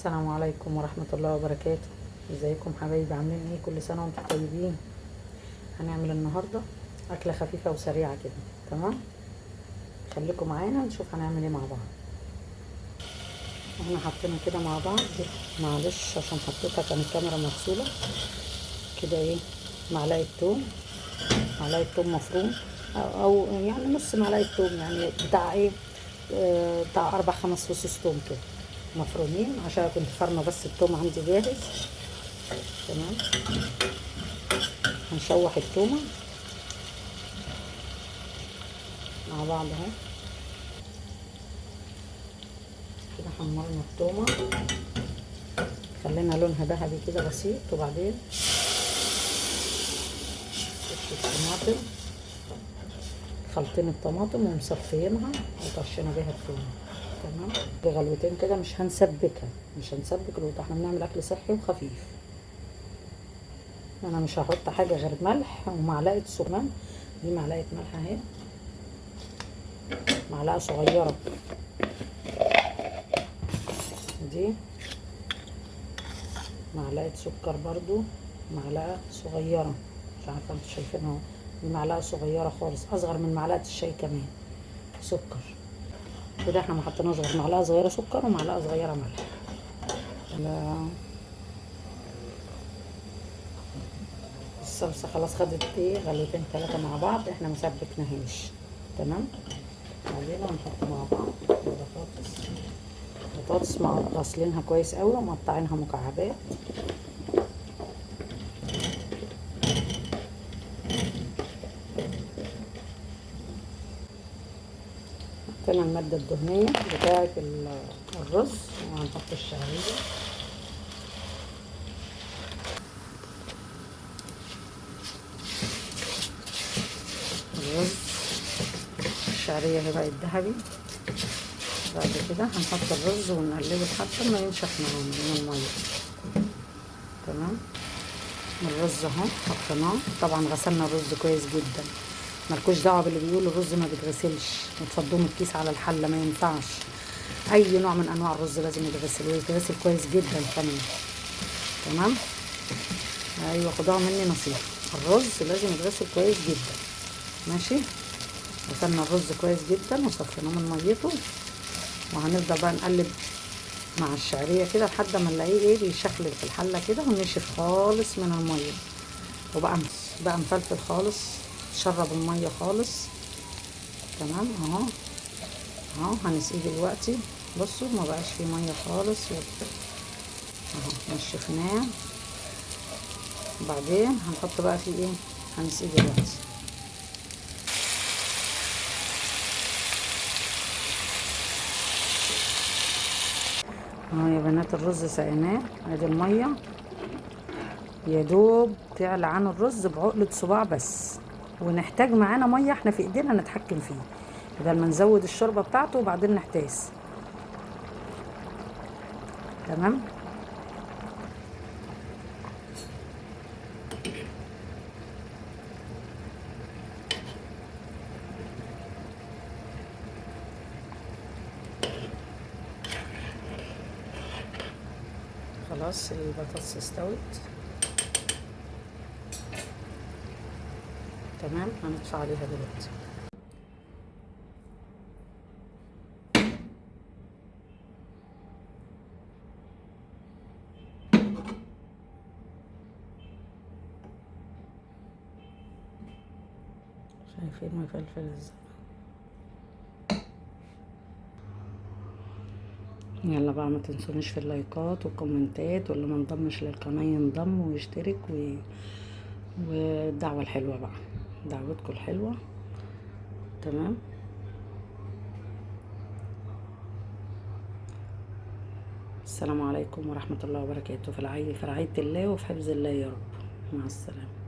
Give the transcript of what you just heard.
السلام عليكم ورحمة الله وبركاته. ازيكم حبايبي؟ عاملين ايه؟ كل سنة وانتم طيبين. هنعمل النهاردة أكلة خفيفة وسريعة كده. تمام، خليكم معانا نشوف هنعمل ايه مع بعض. احنا حطينا كده مع بعض، معلش عشان حطيتها كان الكاميرا مفصولة كده. ايه، معلقة توم، معلقة توم مفروم أو يعني نص معلقة توم، يعني بتاع ايه، بتاع 4-5 فصوص توم كده مفرومين، عشان كنت فرمه بس التوم عندي جاهز. تمام، هنشوح التومه مع بعض اهو كده. حمرنا التومه، خلينا لونها ذهبي كده بسيط، وبعدين الطماطم، خلطين الطماطم ومصفيينها وطشينا بيها التومه. تمام، بغلوتين كده، مش هنسبكها، مش هنسبك الوطه، احنا بنعمل اكل صحي وخفيف. انا مش هحط حاجه غير ملح ومعلقه سكر. دي معلقه ملح اهي، معلقه صغيره دي، معلقه سكر برضو، معلقه صغيره، مش عارفه انتوا شايفينها اهو، دي معلقه صغيره خالص، اصغر من معلقه الشاي كمان سكر. كده احنا ما حطيناش غير معلقه صغيره سكر ومعلقه صغيره ملح. الصلصه خلاص خدت ايه غلوتين 3 مع بعض، احنا ما سبكناهاش. تمام، بعدين هنحط مع بعض بطاطس غاسلينها كويس قوي ومقطعينها مكعبات. حطينا المادة الدهنية بتاعة الرز، وهنحط الشعرية. الرز الشعرية هي بقت ذهبي. بعد كده هنحط الرز ونقلبه لحد ما ينشف معانا من المية. تمام، الرز اهو حطيناه، طبعا غسلنا الرز كويس جدا، ملكوش دعوه باللي بيقول الرز ما بيتغسلش وتفضوه من الكيس على الحله، ما ينفعش. اي نوع من انواع الرز لازم يتغسل، ويتغسل كويس جدا كمان. تمام، ايوه خدوها مني نصيحه، الرز لازم يتغسل كويس جدا. ماشي، غسلنا الرز كويس جدا وصفيناه من ميته، وهنفضل بقى نقلب مع الشعريه كده لحد ما نلاقيه ايه بيشخلل في الحله كده ونشف خالص من الميه، وبقى مفلفل خالص، شرب الميه خالص. تمام اهو، اهو هنسقيه دلوقتي. بصوا ما بقاش فيه ميه خالص اهو، نشفناه. وبعدين هنحط بقى فيه ايه، هنسقيه دلوقتي. اهو يا بنات الرز سقيناه، ادي الميه يا دوب تعلى عن الرز بعقلة صباع بس، ونحتاج معانا ميه احنا في ايدينا نتحكم فيه، بدل ما نزود الشوربه بتاعته وبعدين نحتاس. تمام، خلاص البطاطس استوت. تمام، هنطفي عليها دلوقتي. شايفين مفلفل ازاي؟ يلا بقى ما تنسونيش في اللايكات والكومنتات، واللي ما انضمش للقناه ينضم ويشترك والدعوه الحلوه بقى، دعوتكم الحلوه. تمام، السلام عليكم ورحمه الله وبركاته، في رعايه الله وفي حفظ الله يا رب. مع السلامه.